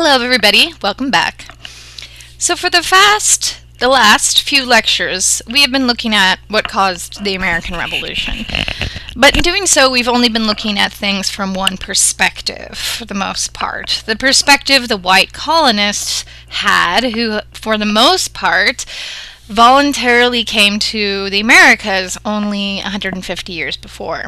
Hello everybody, welcome back. So for the last few lectures, we have been looking at what caused the American Revolution. But in doing so, we've only been looking at things from one perspective, for the most part. The perspective the white colonists had, who, for the most part, voluntarily came to the Americas only 150 years before.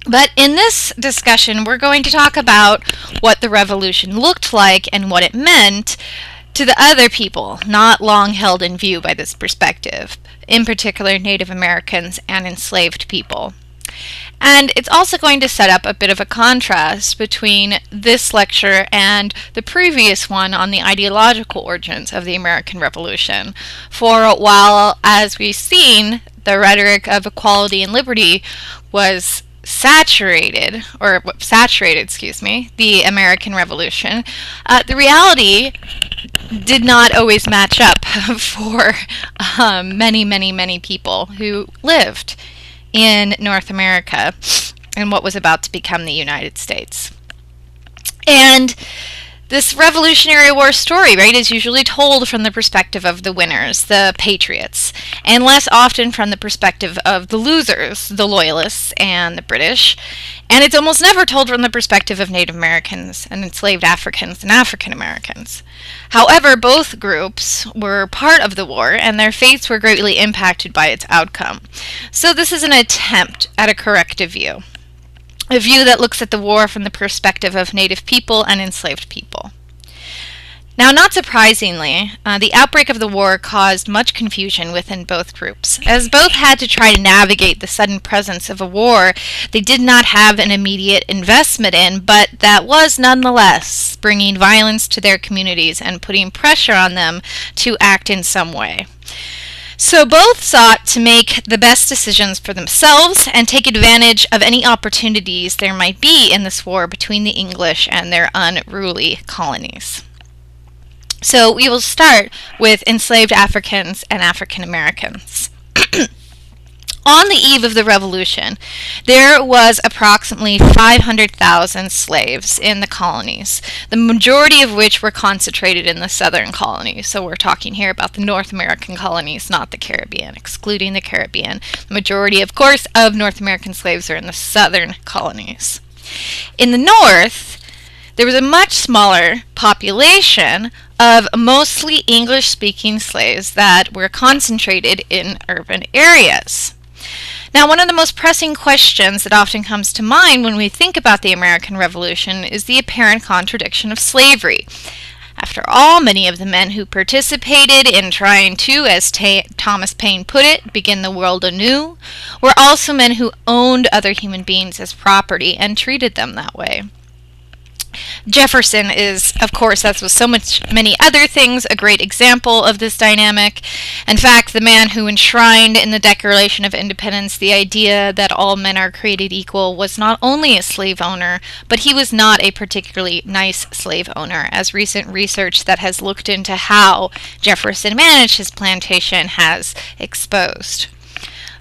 But in this discussion, we're going to talk about what the revolution looked like and what it meant to the other people, not long held in view by this perspective, in particular Native Americans and enslaved people. And it's also going to set up a bit of a contrast between this lecture and the previous one on the ideological origins of the American Revolution. For while, as we've seen, the rhetoric of equality and liberty was saturated the American Revolution, the reality did not always match up for many people who lived in North America and what was about to become the United States. And this Revolutionary War story, right, is usually told from the perspective of the winners, the patriots, and less often from the perspective of the losers, the loyalists and the British. And it's almost never told from the perspective of Native Americans and enslaved Africans and African Americans. However, both groups were part of the war, and their fates were greatly impacted by its outcome. So this is an attempt at a corrective view. A view that looks at the war from the perspective of Native people and enslaved people. Now, not surprisingly, the outbreak of the war caused much confusion within both groups, as both had to try to navigate the sudden presence of a war they did not have an immediate investment in, but that was nonetheless bringing violence to their communities and putting pressure on them to act in some way. So both sought to make the best decisions for themselves and take advantage of any opportunities there might be in this war between the English and their unruly colonies. So we will start with enslaved Africans and African Americans. On the eve of the Revolution, there was approximately 500,000 slaves in the colonies, the majority of which were concentrated in the southern colonies. So we're talking here about the North American colonies, not the Caribbean, excluding the Caribbean. The majority, of course, of North American slaves are in the southern colonies. In the north, there was a much smaller population of mostly English-speaking slaves that were concentrated in urban areas. Now, one of the most pressing questions that often comes to mind when we think about the American Revolution is the apparent contradiction of slavery. After all, many of the men who participated in trying to, as Thomas Paine put it, begin the world anew, were also men who owned other human beings as property and treated them that way. Jefferson is, of course, as with so many other things, a great example of this dynamic. In fact, the man who enshrined in the Declaration of Independence the idea that all men are created equal was not only a slave owner, but he was not a particularly nice slave owner, as recent research that has looked into how Jefferson managed his plantation has exposed.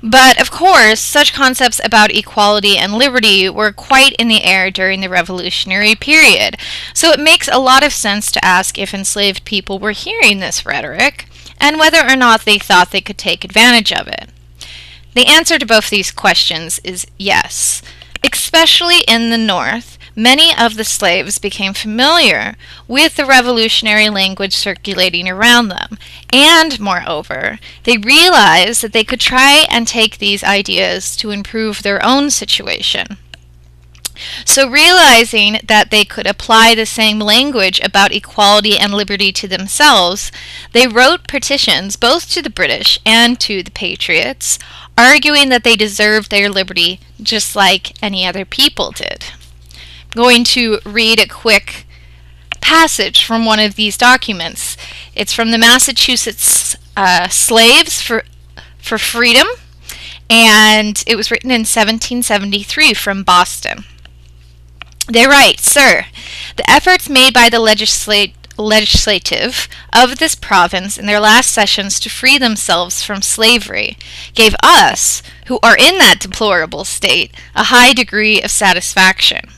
But, of course, such concepts about equality and liberty were quite in the air during the Revolutionary period, so it makes a lot of sense to ask if enslaved people were hearing this rhetoric, and whether or not they thought they could take advantage of it. The answer to both these questions is yes. Especially in the North, many of the slaves became familiar with the revolutionary language circulating around them, and, moreover, they realized that they could try and take these ideas to improve their own situation. So realizing that they could apply the same language about equality and liberty to themselves, they wrote petitions both to the British and to the Patriots, arguing that they deserved their liberty just like any other people did. I'm going to read a quick passage from one of these documents. It's from the Massachusetts Slaves for Freedom, and it was written in 1773 from Boston. They write, "Sir, the efforts made by the legislative of this province in their last sessions to free themselves from slavery gave us, who are in that deplorable state, a high degree of satisfaction.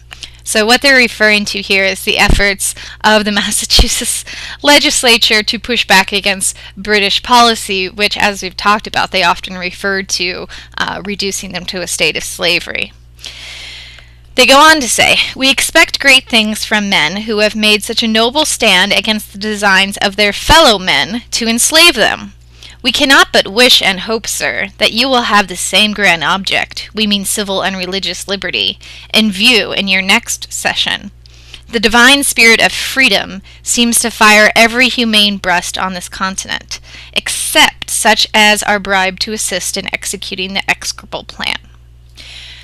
So what they're referring to here is the efforts of the Massachusetts legislature to push back against British policy, which, as we've talked about, they often referred to reducing them to a state of slavery. They go on to say, "We expect great things from men who have made such a noble stand against the designs of their fellow men to enslave them. We cannot but wish and hope, sir, that you will have the same grand object, we mean civil and religious liberty, in view in your next session. The divine spirit of freedom seems to fire every humane breast on this continent, except such as are bribed to assist in executing the execrable plan."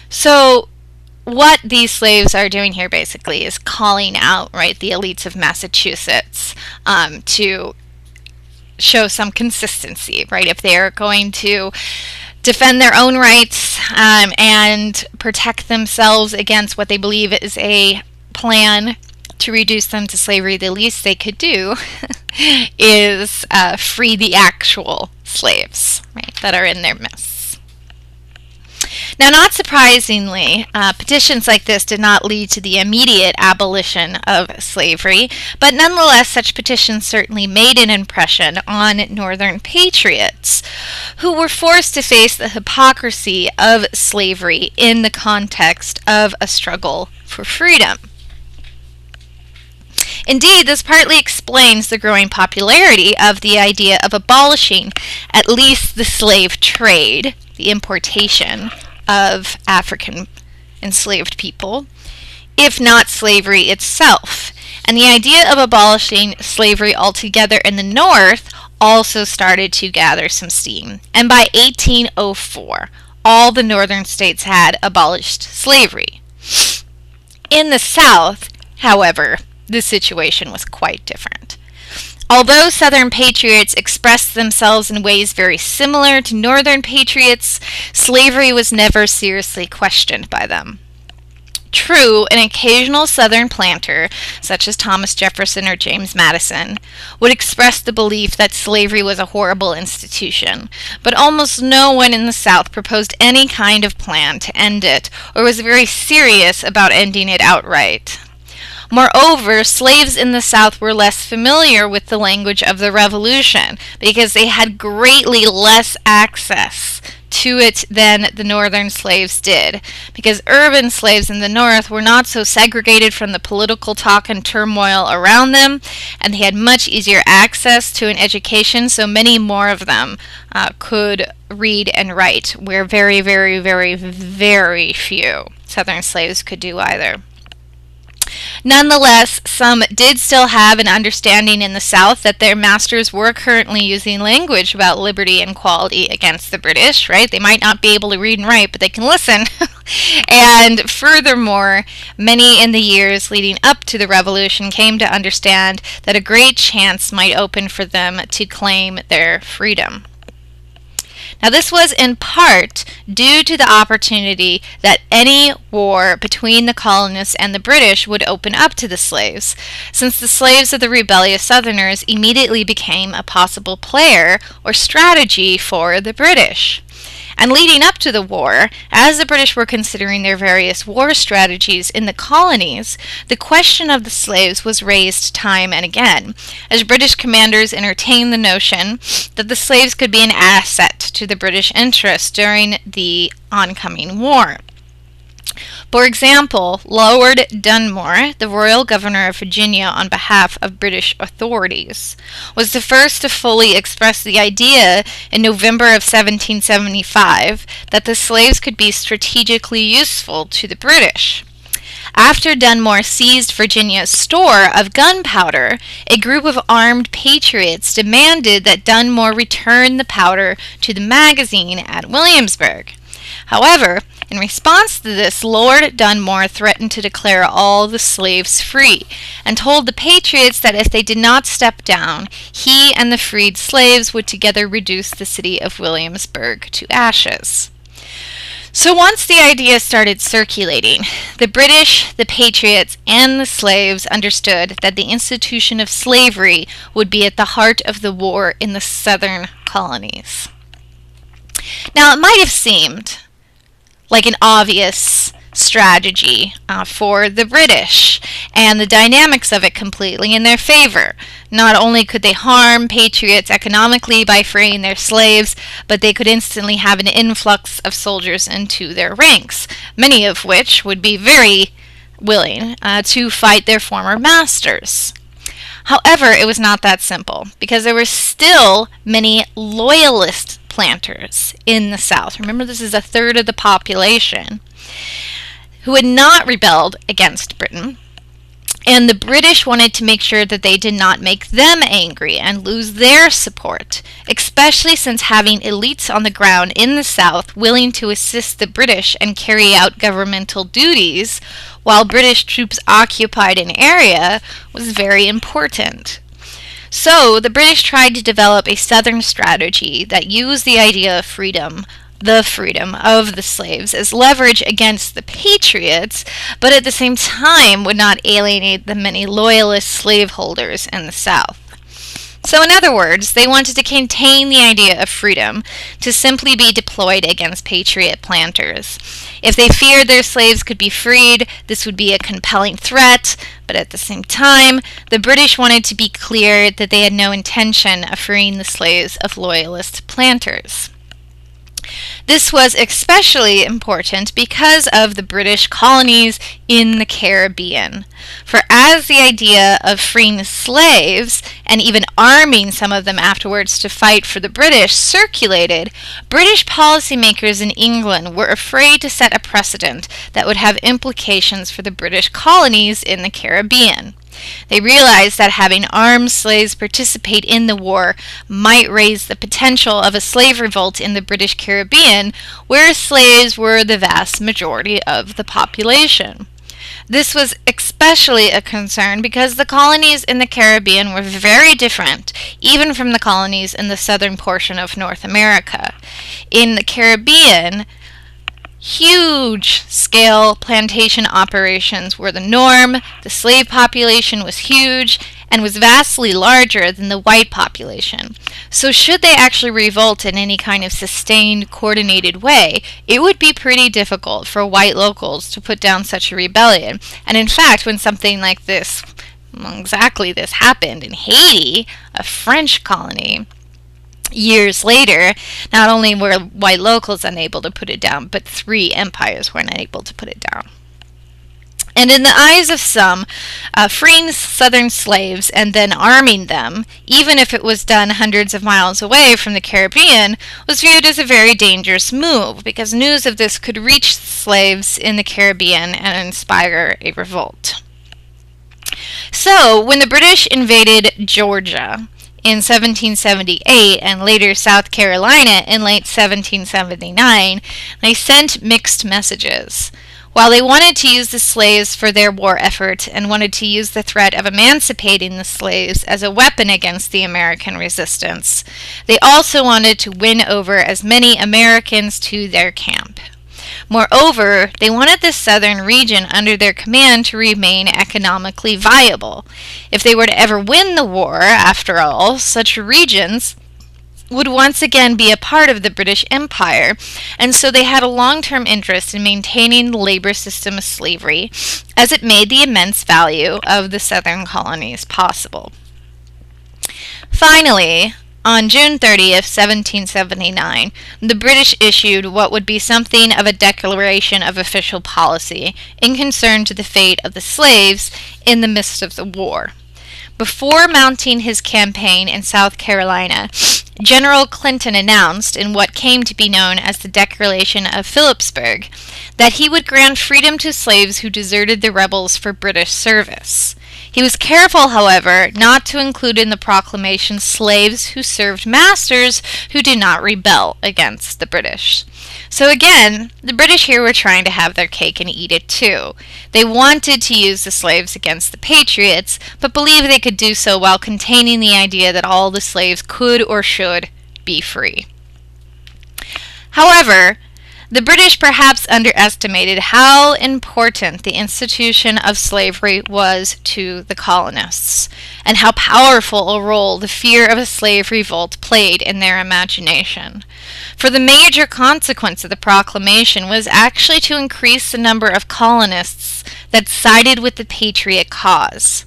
So what these slaves are doing here basically is calling out, right, the elites of Massachusetts to show some consistency, right? If they're going to defend their own rights and protect themselves against what they believe is a plan to reduce them to slavery, the least they could do is free the actual slaves, right, that are in their midst. Now, not surprisingly, petitions like this did not lead to the immediate abolition of slavery, but nonetheless, such petitions certainly made an impression on Northern patriots who were forced to face the hypocrisy of slavery in the context of a struggle for freedom. Indeed, this partly explains the growing popularity of the idea of abolishing at least the slave trade, the importation of African enslaved people, if not slavery itself. And the idea of abolishing slavery altogether in the North also started to gather some steam. And by 1804, all the northern states had abolished slavery. In the South, however, the situation was quite different. Although Southern patriots expressed themselves in ways very similar to Northern patriots, slavery was never seriously questioned by them. True, an occasional Southern planter, such as Thomas Jefferson or James Madison, would express the belief that slavery was a horrible institution, but almost no one in the South proposed any kind of plan to end it, or was very serious about ending it outright. Moreover, slaves in the South were less familiar with the language of the Revolution because they had greatly less access to it than the Northern slaves did, because urban slaves in the North were not so segregated from the political talk and turmoil around them, and they had much easier access to an education, so many more of them could read and write, where very, very, very, very few Southern slaves could do either. Nonetheless, some did still have an understanding in the South that their masters were currently using language about liberty and equality against the British, right? They might not be able to read and write, but they can listen. And furthermore, many in the years leading up to the Revolution came to understand that a great chance might open for them to claim their freedom. Now, this was in part due to the opportunity that any war between the colonists and the British would open up to the slaves, since the slaves of the rebellious Southerners immediately became a possible player or strategy for the British. And leading up to the war, as the British were considering their various war strategies in the colonies, the question of the slaves was raised time and again, as British commanders entertained the notion that the slaves could be an asset to the British interest during the oncoming war. For example, Lord Dunmore, the royal governor of Virginia on behalf of British authorities, was the first to fully express the idea in November of 1775 that the slaves could be strategically useful to the British. After Dunmore seized Virginia's store of gunpowder, a group of armed patriots demanded that Dunmore return the powder to the magazine at Williamsburg. However, in response to this, Lord Dunmore threatened to declare all the slaves free, and told the patriots that if they did not step down, he and the freed slaves would together reduce the city of Williamsburg to ashes. So once the idea started circulating, the British, the patriots, and the slaves understood that the institution of slavery would be at the heart of the war in the southern colonies. Now, it might have seemed like an obvious strategy for the British, and the dynamics of it completely in their favor. Not only could they harm patriots economically by freeing their slaves, but they could instantly have an influx of soldiers into their ranks, many of which would be very willing to fight their former masters. However, it was not that simple, because there were still many loyalist planters in the South. Remember, this is a third of the population who had not rebelled against Britain, and the British wanted to make sure that they did not make them angry and lose their support, especially since having elites on the ground in the South willing to assist the British and carry out governmental duties while British troops occupied an area was very important. So the British tried to develop a southern strategy that used the idea of freedom, the freedom of the slaves, as leverage against the patriots, but at the same time would not alienate the many loyalist slaveholders in the South. So in other words, they wanted to contain the idea of freedom to simply be deployed against patriot planters. If they feared their slaves could be freed, this would be a compelling threat, but at the same time, the British wanted to be clear that they had no intention of freeing the slaves of loyalist planters. This was especially important because of the British colonies in the Caribbean. For as the idea of freeing slaves, and even arming some of them afterwards to fight for the British, circulated, British policymakers in England were afraid to set a precedent that would have implications for the British colonies in the Caribbean. They realized that having armed slaves participate in the war might raise the potential of a slave revolt in the British Caribbean, where slaves were the vast majority of the population. This was especially a concern because the colonies in the Caribbean were very different, even from the colonies in the southern portion of North America. In the Caribbean, huge-scale plantation operations were the norm. The slave population was huge and was vastly larger than the white population. So should they actually revolt in any kind of sustained, coordinated way, it would be pretty difficult for white locals to put down such a rebellion. And in fact, when something like this, exactly this, happened in Haiti, a French colony, years later, not only were white locals unable to put it down, but 3 empires were unable to put it down. And in the eyes of some, freeing southern slaves and then arming them, even if it was done hundreds of miles away from the Caribbean, was viewed as a very dangerous move, because news of this could reach slaves in the Caribbean and inspire a revolt. So, when the British invaded Georgia in 1778 and later South Carolina in late 1779, they sent mixed messages. While they wanted to use the slaves for their war effort and wanted to use the threat of emancipating the slaves as a weapon against the American resistance, they also wanted to win over as many Americans to their camp. Moreover, they wanted the southern region under their command to remain economically viable. If they were to ever win the war, after all, such regions would once again be a part of the British Empire, and so they had a long-term interest in maintaining the labor system of slavery, as it made the immense value of the southern colonies possible. Finally, on June 30th, 1779, the British issued what would be something of a declaration of official policy in concern to the fate of the slaves in the midst of the war. Before mounting his campaign in South Carolina, General Clinton announced in what came to be known as the Declaration of Philipsburg that he would grant freedom to slaves who deserted the rebels for British service. He was careful, however, not to include in the proclamation slaves who served masters who did not rebel against the British. So again, the British here were trying to have their cake and eat it too. They wanted to use the slaves against the patriots, but believed they could do so while containing the idea that all the slaves could or should be free. However, The British perhaps underestimated how important the institution of slavery was to the colonists, and how powerful a role the fear of a slave revolt played in their imagination. For the major consequence of the proclamation was actually to increase the number of colonists that sided with the Patriot cause.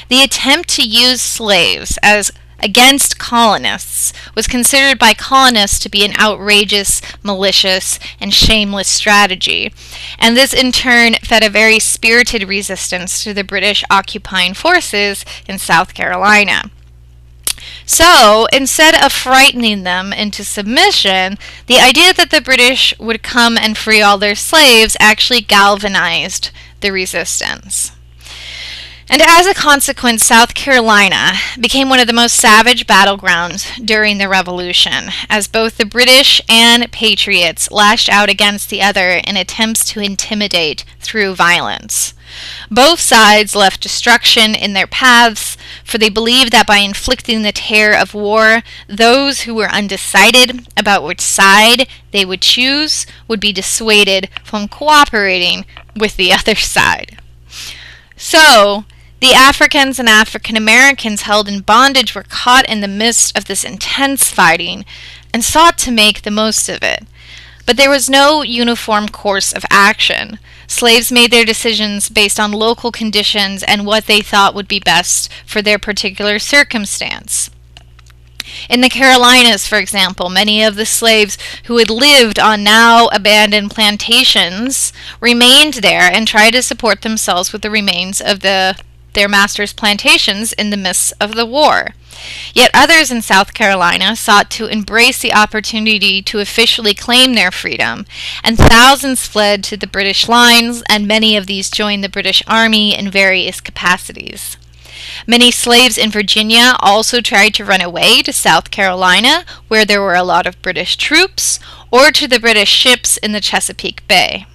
The attempt to use slaves as against colonists was considered by colonists to be an outrageous, malicious, and shameless strategy, and this in turn fed a very spirited resistance to the British occupying forces in South Carolina. So, instead of frightening them into submission, the idea that the British would come and free all their slaves actually galvanized the resistance. And as a consequence, South Carolina became one of the most savage battlegrounds during the Revolution, as both the British and Patriots lashed out against the other in attempts to intimidate through violence. Both sides left destruction in their paths, for they believed that by inflicting the terror of war, those who were undecided about which side they would choose would be dissuaded from cooperating with the other side. So, the Africans and African Americans held in bondage were caught in the midst of this intense fighting and sought to make the most of it. But there was no uniform course of action. Slaves made their decisions based on local conditions and what they thought would be best for their particular circumstance. In the Carolinas, for example, many of the slaves who had lived on now abandoned plantations remained there and tried to support themselves with the remains of their masters' plantations in the midst of the war. Yet others in South Carolina sought to embrace the opportunity to officially claim their freedom, and thousands fled to the British lines, and many of these joined the British Army in various capacities. Many slaves in Virginia also tried to run away to South Carolina, where there were a lot of British troops, or to the British ships in the Chesapeake Bay.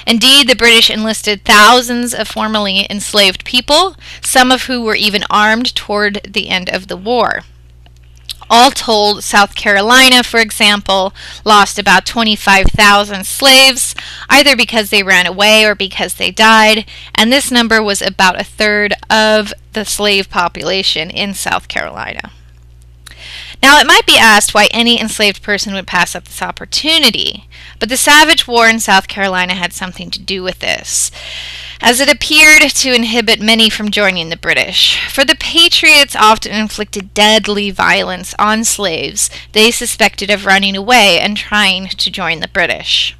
Indeed, the British enlisted thousands of formerly enslaved people, some of who were even armed toward the end of the war. All told, South Carolina, for example, lost about 25,000 slaves, either because they ran away or because they died, and this number was about a third of the slave population in South Carolina. Now, it might be asked why any enslaved person would pass up this opportunity, but the savage war in South Carolina had something to do with this, as it appeared to inhibit many from joining the British. For the Patriots often inflicted deadly violence on slaves they suspected of running away and trying to join the British.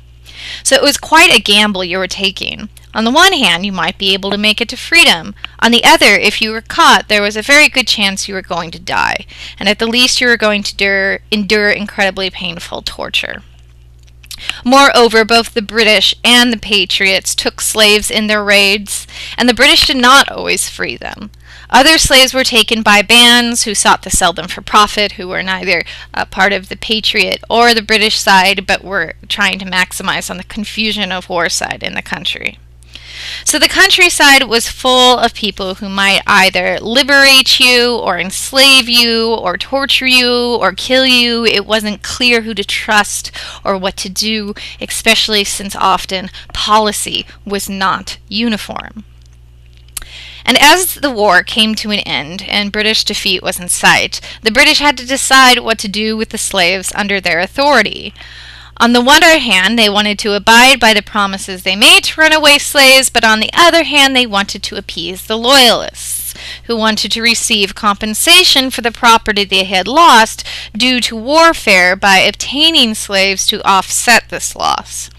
So it was quite a gamble you were taking. On the one hand, you might be able to make it to freedom. On the other, if you were caught, there was a very good chance you were going to die, and at the least you were going to endure incredibly painful torture. Moreover, both the British and the Patriots took slaves in their raids, and the British did not always free them. Other slaves were taken by bands who sought to sell them for profit, who were neither part of the Patriot or the British side, but were trying to maximize on the confusion of war side in the country. So the countryside was full of people who might either liberate you or enslave you or torture you or kill you. It wasn't clear who to trust or what to do, especially since often policy was not uniform. And as the war came to an end and British defeat was in sight, the British had to decide what to do with the slaves under their authority. On the one hand, they wanted to abide by the promises they made to runaway slaves, but on the other hand, they wanted to appease the loyalists, who wanted to receive compensation for the property they had lost due to warfare by obtaining slaves to offset this loss.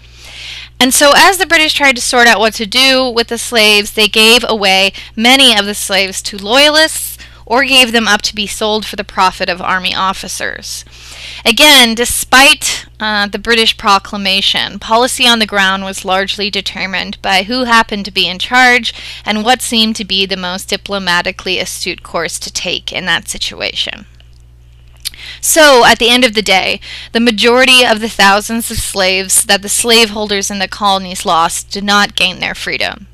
And so as the British tried to sort out what to do with the slaves, they gave away many of the slaves to loyalists or gave them up to be sold for the profit of army officers. Again, despite the British proclamation, policy on the ground was largely determined by who happened to be in charge and what seemed to be the most diplomatically astute course to take in that situation. So, at the end of the day, the majority of the thousands of slaves that the slaveholders in the colonies lost did not gain their freedom.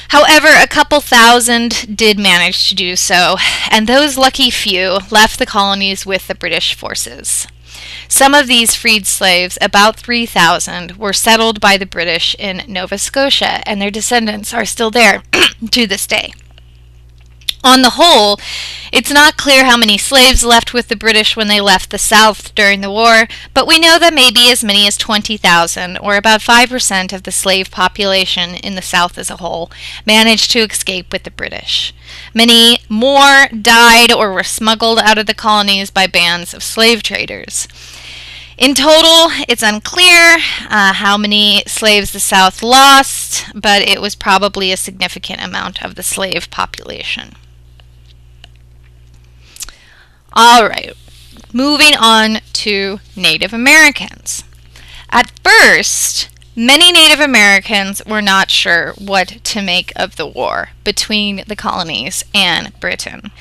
However, a couple thousand did manage to do so, and those lucky few left the colonies with the British forces. Some of these freed slaves, about 3,000, were settled by the British in Nova Scotia, and their descendants are still there to this day. On the whole, it's not clear how many slaves left with the British when they left the South during the war, but we know that maybe as many as 20,000, or about 5% of the slave population in the South as a whole, managed to escape with the British. Many more died or were smuggled out of the colonies by bands of slave traders. In total, it's unclear how many slaves the South lost, but it was probably a significant amount of the slave population. All right, moving on to Native Americans. At first, many Native Americans were not sure what to make of the war between the colonies and Britain.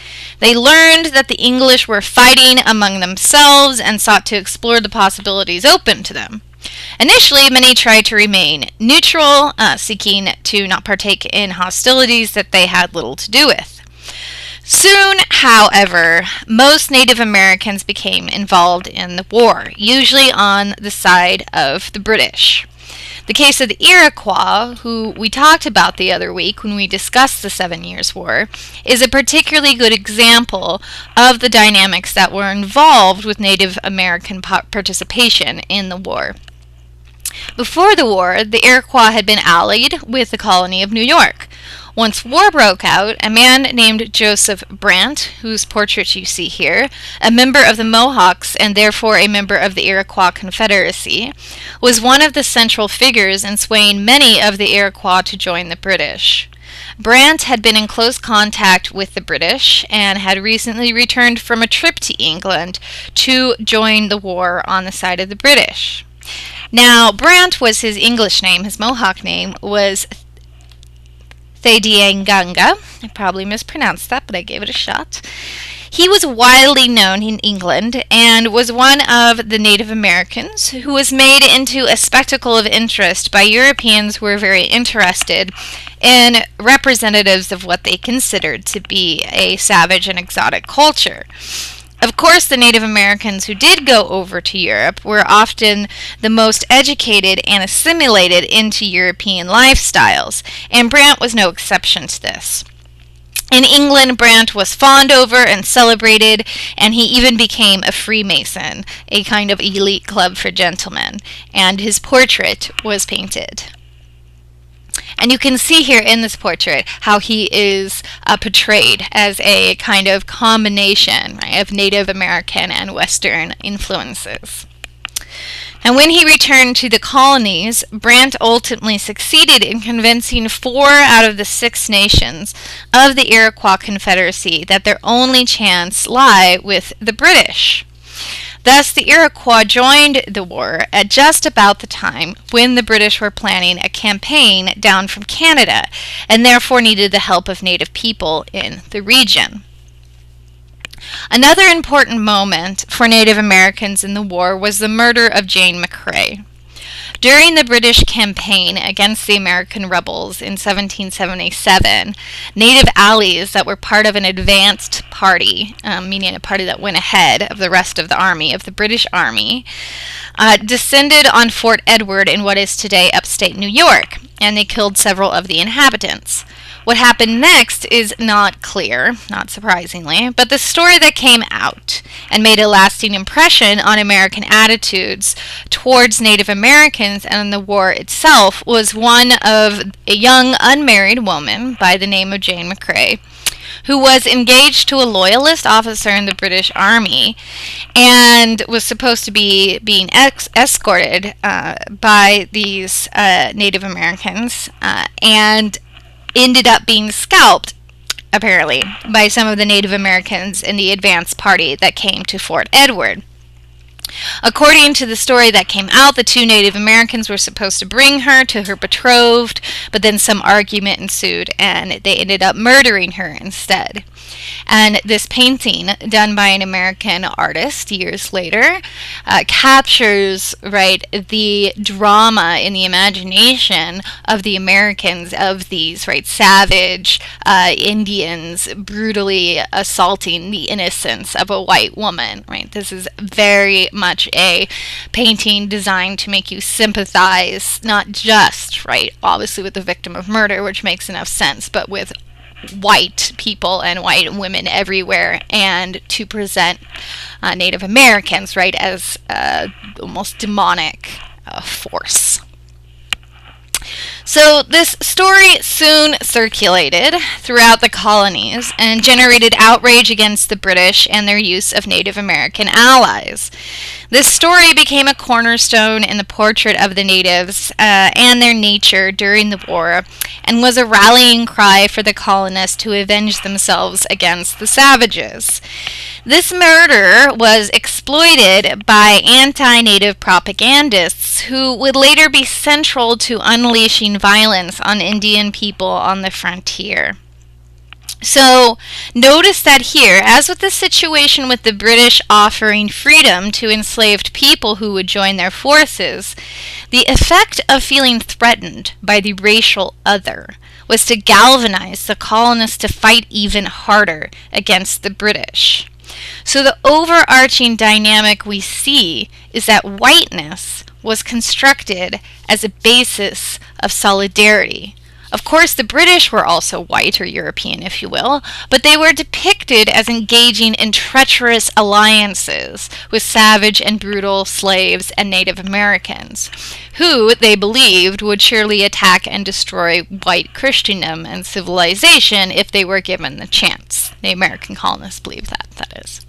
They learned that the English were fighting among themselves and sought to explore the possibilities open to them. Initially, many tried to remain neutral, seeking to not partake in hostilities that they had little to do with. Soon, however, most Native Americans became involved in the war, usually on the side of the British. The case of the Iroquois, who we talked about the other week when we discussed the 7 Years' War, is a particularly good example of the dynamics that were involved with Native American participation in the war. Before the war, the Iroquois had been allied with the colony of New York. Once war broke out, a man named Joseph Brant, whose portrait you see here, a member of the Mohawks and therefore a member of the Iroquois Confederacy, was one of the central figures in swaying many of the Iroquois to join the British. Brant had been in close contact with the British and had recently returned from a trip to England to join the war on the side of the British. Now, Brant was his English name. His Mohawk name was Thedianganga. I probably mispronounced that, but I gave it a shot. He was widely known in England and was one of the Native Americans who was made into a spectacle of interest by Europeans who were very interested in representatives of what they considered to be a savage and exotic culture. Of course, the Native Americans who did go over to Europe were often the most educated and assimilated into European lifestyles, and Brant was no exception to this. In England, Brant was fawned over and celebrated, and he even became a Freemason, a kind of elite club for gentlemen, and his portrait was painted. And you can see here in this portrait how he is portrayed as a kind of combination, right, of Native American and Western influences. And when he returned to the colonies, Brant ultimately succeeded in convincing 4 out of the 6 nations of the Iroquois Confederacy that their only chance lay with the British. Thus, the Iroquois joined the war at just about the time when the British were planning a campaign down from Canada and therefore needed the help of Native people in the region. Another important moment for Native Americans in the war was the murder of Jane McCrae. During the British campaign against the American rebels in 1777, Native allies that were part of an advanced party, meaning a party that went ahead of the rest of the army, of the British Army, descended on Fort Edward in what is today upstate New York, and they killed several of the inhabitants. What happened next is not clear, not surprisingly, but the story that came out and made a lasting impression on American attitudes towards Native Americans and the war itself was one of a young unmarried woman by the name of Jane McCrae, who was engaged to a loyalist officer in the British Army and was supposed to be being escorted by these Native Americans and ended up being scalped, apparently, by some of the Native Americans in the advance party that came to Fort Edward. According to the story that came out, the 2 Native Americans were supposed to bring her to her betrothed, but then some argument ensued, and they ended up murdering her instead. And this painting, done by an American artist years later, captures, right, the drama in the imagination of the Americans of these, right, savage Indians brutally assaulting the innocence of a white woman, right? This is very much a painting designed to make you sympathize, not just, right, obviously with the victim of murder, which makes enough sense, but with white people and white women everywhere, and to present Native Americans, right, as almost demonic force. So this story soon circulated throughout the colonies and generated outrage against the British and their use of Native American allies. This story became a cornerstone in the portrait of the natives and their nature during the war, and was a rallying cry for the colonists to avenge themselves against the savages. This murder was exploited by anti-native propagandists who would later be central to unleashing violence on Indian people on the frontier. So notice that here, as with the situation with the British offering freedom to enslaved people who would join their forces, the effect of feeling threatened by the racial other was to galvanize the colonists to fight even harder against the British. So the overarching dynamic we see is that whiteness was constructed as a basis of solidarity. Of course, the British were also white, or European, if you will, but they were depicted as engaging in treacherous alliances with savage and brutal slaves and Native Americans, who, they believed, would surely attack and destroy white Christendom and civilization if they were given the chance. The American colonists believed that, that is.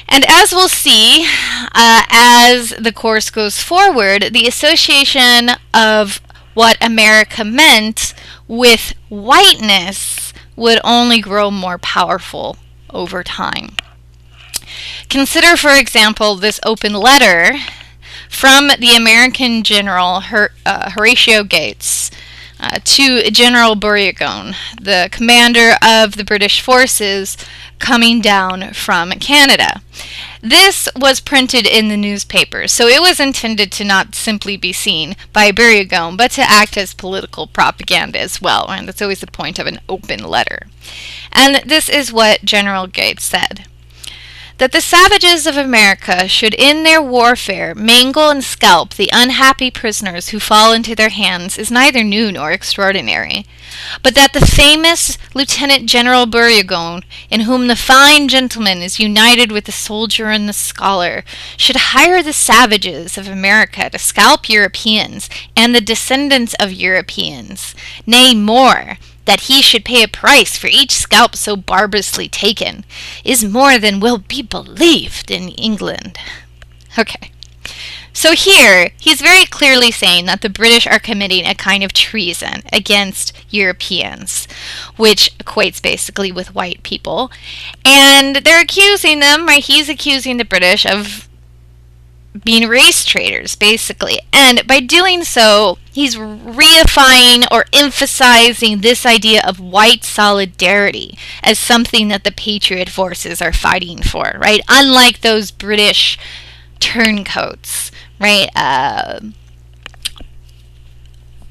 And as we'll see, as the course goes forward, the association of what America meant with whiteness would only grow more powerful over time. Consider, for example, this open letter from the American general Horatio Gates to General Burgoyne, the commander of the British forces coming down from Canada. This was printed in the newspapers, so it was intended to not simply be seen by Burgoyne, but to act as political propaganda as well, and that's always the point of an open letter. And this is what General Gates said: that the savages of America should in their warfare mangle and scalp the unhappy prisoners who fall into their hands is neither new nor extraordinary, but that the famous Lieutenant General Burgoyne, in whom the fine gentleman is united with the soldier and the scholar, should hire the savages of America to scalp Europeans and the descendants of Europeans, nay more, that he should pay a price for each scalp so barbarously taken, is more than will be believed in England. Okay. So here, he's very clearly saying that the British are committing a kind of treason against Europeans, which equates basically with white people. And they're accusing them, right? He's accusing the British of being race traitors, basically. And by doing so, he's reifying or emphasizing this idea of white solidarity as something that the patriot forces are fighting for, right? Unlike those British turncoats, right?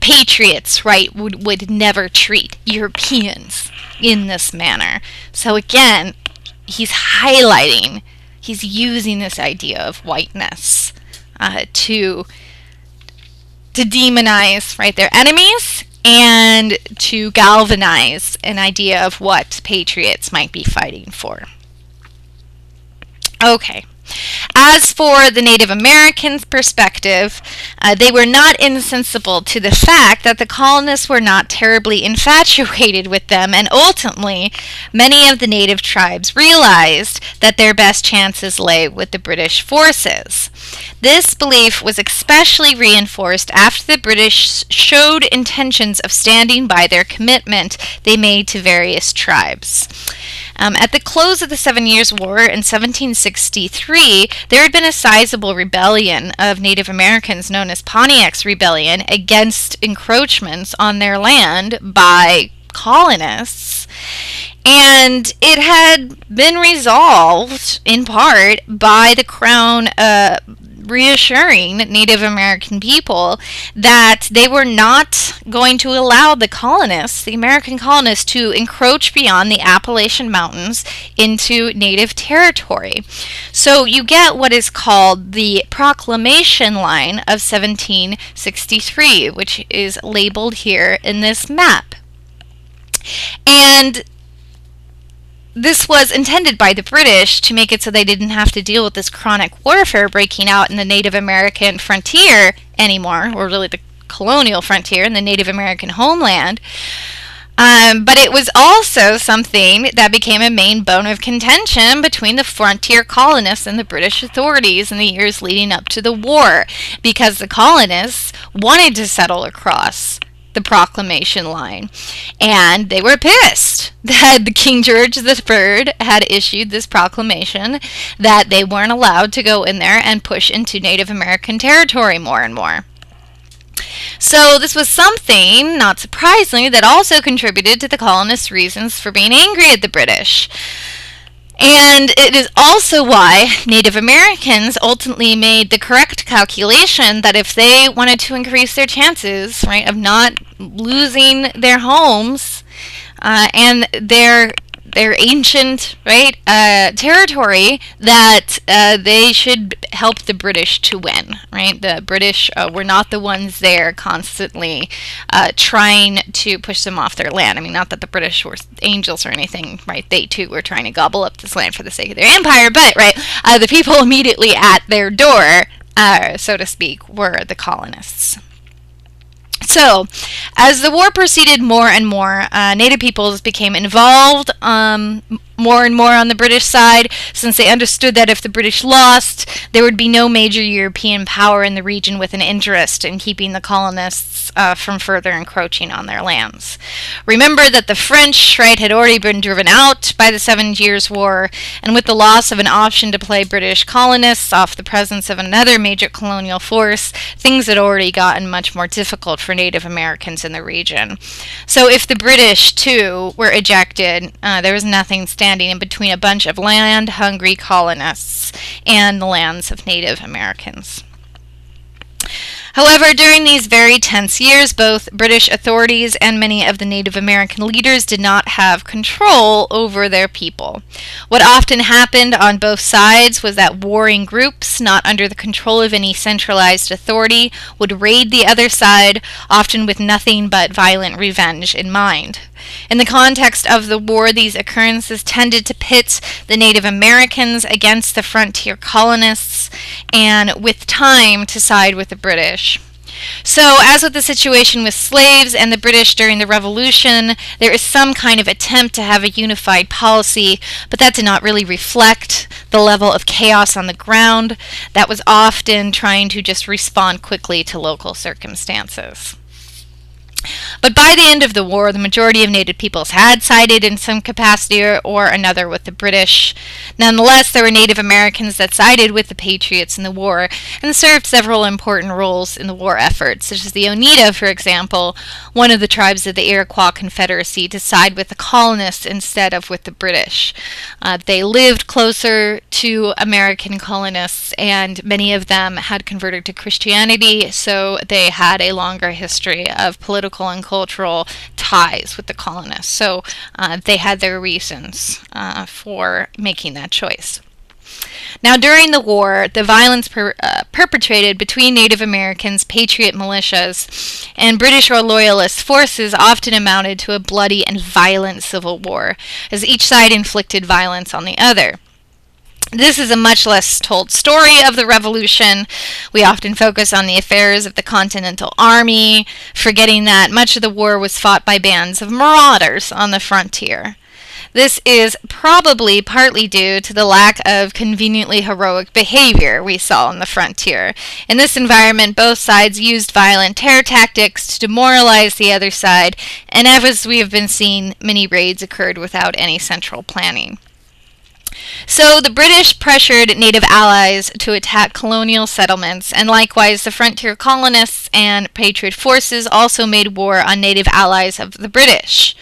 Patriots, right, would never treat Europeans in this manner. So again, he's highlighting, he's using this idea of whiteness to demonize, right, their enemies, and to galvanize an idea of what patriots might be fighting for. Okay. As for the Native Americans' perspective, they were not insensible to the fact that the colonists were not terribly infatuated with them, and ultimately, many of the native tribes realized that their best chances lay with the British forces. This belief was especially reinforced after the British showed intentions of standing by their commitment they made to various tribes. At the close of the 7 Years' War in 1763, there had been a sizable rebellion of Native Americans known as Pontiac's Rebellion against encroachments on their land by colonists. And it had been resolved in part by the Crown reassuring Native American people that they were not going to allow the colonists, the American colonists, to encroach beyond the Appalachian Mountains into Native territory. So you get what is called the Proclamation Line of 1763, which is labeled here in this map. And this was intended by the British to make it so they didn't have to deal with this chronic warfare breaking out in the Native American frontier anymore, or really the colonial frontier in the Native American homeland. But it was also something that became a main bone of contention between the frontier colonists and the British authorities in the years leading up to the war, because the colonists wanted to settle across the Proclamation Line, and they were pissed that the King George III had issued this proclamation that they weren't allowed to go in there and push into Native American territory more and more. So this was something, not surprisingly, that also contributed to the colonists' reasons for being angry at the British. And it is also why Native Americans ultimately made the correct calculation that if they wanted to increase their chances, right, of not losing their homes and their ancient, right, territory, that they should help the British to win, right? The British were not the ones there constantly trying to push them off their land. I mean, not that the British were angels or anything, right? They too were trying to gobble up this land for the sake of their empire, but, right, the people immediately at their door, so to speak, were the colonists. So, as the war proceeded more and more, Native peoples became involved more and more on the British side, since they understood that if the British lost, there would be no major European power in the region with an interest in keeping the colonists from further encroaching on their lands. Remember that the French, right, had already been driven out by the 7 Years' War, and with the loss of an option to play British colonists off the presence of another major colonial force, things had already gotten much more difficult for Native Americans in the region. So if the British, too, were ejected, there was nothing standing in between a bunch of land-hungry colonists and the lands of Native Americans. However, during these very tense years, both British authorities and many of the Native American leaders did not have control over their people. What often happened on both sides was that warring groups, not under the control of any centralized authority, would raid the other side, often with nothing but violent revenge in mind. In the context of the war, these occurrences tended to pit the Native Americans against the frontier colonists, and with time to side with the British. So, as with the situation with slaves and the British during the Revolution, there is some kind of attempt to have a unified policy, but that did not really reflect the level of chaos on the ground. That was often trying to just respond quickly to local circumstances. But by the end of the war, the majority of Native peoples had sided in some capacity or another with the British. Nonetheless, there were Native Americans that sided with the Patriots in the war and served several important roles in the war effort, such as the Oneida, for example, one of the tribes of the Iroquois Confederacy, to side with the colonists instead of with the British. They lived closer to American colonists, and many of them had converted to Christianity, so they had a longer history of political and cultural ties with the colonists. So they had their reasons for making that choice. Now, during the war, the violence perpetrated between Native Americans, patriot militias, and British or Loyalist forces often amounted to a bloody and violent civil war, as each side inflicted violence on the other. This is a much less told story of the Revolution. We often focus on the affairs of the Continental Army, forgetting that much of the war was fought by bands of marauders on the frontier. This is probably partly due to the lack of conveniently heroic behavior we saw on the frontier. In this environment, both sides used violent terror tactics to demoralize the other side, and as we have been seeing, many raids occurred without any central planning. So the British pressured native allies to attack colonial settlements, and likewise the frontier colonists and patriot forces also made war on native allies of the British.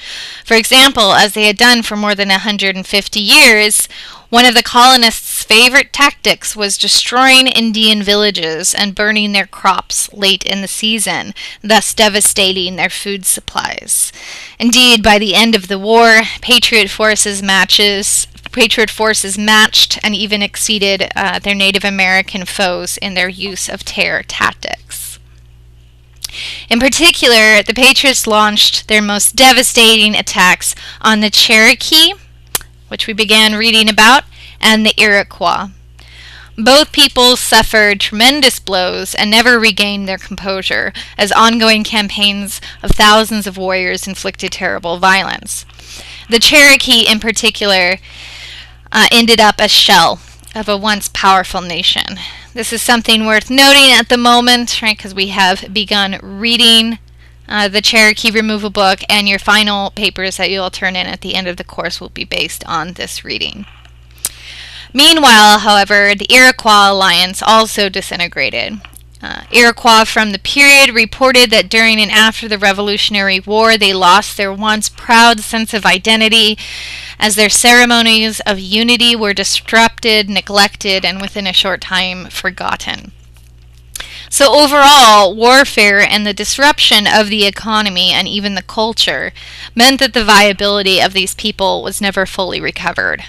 For example, as they had done for more than 150 years, one of the colonists' favorite tactics was destroying Indian villages and burning their crops late in the season, thus devastating their food supplies. Indeed, by the end of the war, Patriot forces matched and even exceeded their Native American foes in their use of terror tactics. In particular, the Patriots launched their most devastating attacks on the Cherokee, which we began reading about, and the Iroquois. Both peoples suffered tremendous blows and never regained their composure, as ongoing campaigns of thousands of warriors inflicted terrible violence. The Cherokee, in particular, ended up a shell of a once powerful nation. This is something worth noting at the moment, right, because we have begun reading the Cherokee Removal book, and your final papers that you'll turn in at the end of the course will be based on this reading. Meanwhile, however, the Iroquois alliance also disintegrated. Iroquois from the period reported that during and after the Revolutionary War they lost their once proud sense of identity as their ceremonies of unity were disrupted, neglected, and within a short time forgotten. So overall, warfare and the disruption of the economy and even the culture meant that the viability of these people was never fully recovered.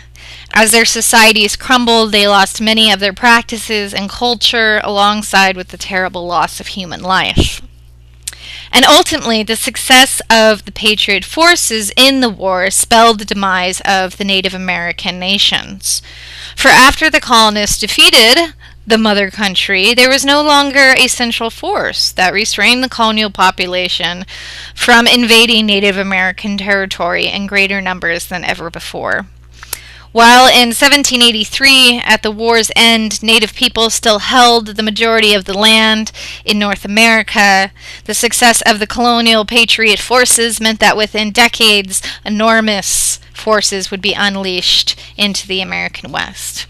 As their societies crumbled, they lost many of their practices and culture alongside with the terrible loss of human life. And ultimately, the success of the Patriot forces in the war spelled the demise of the Native American nations. For after the colonists defeated the mother country, there was no longer a central force that restrained the colonial population from invading Native American territory in greater numbers than ever before. While in 1783, at the war's end, Native people still held the majority of the land in North America, the success of the colonial patriot forces meant that within decades, enormous forces would be unleashed into the American West.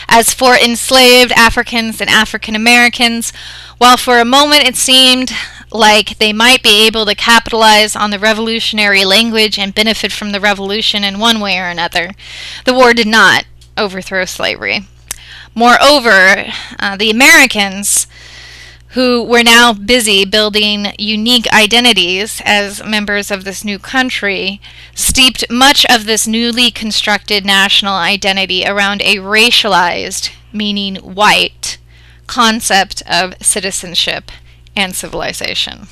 As for enslaved Africans and African Americans, while for a moment it seemed like they might be able to capitalize on the revolutionary language and benefit from the revolution in one way or another, the war did not overthrow slavery. Moreover, the Americans, who were now busy building unique identities as members of this new country, steeped much of this newly constructed national identity around a racialized, meaning white, concept of citizenship and civilization.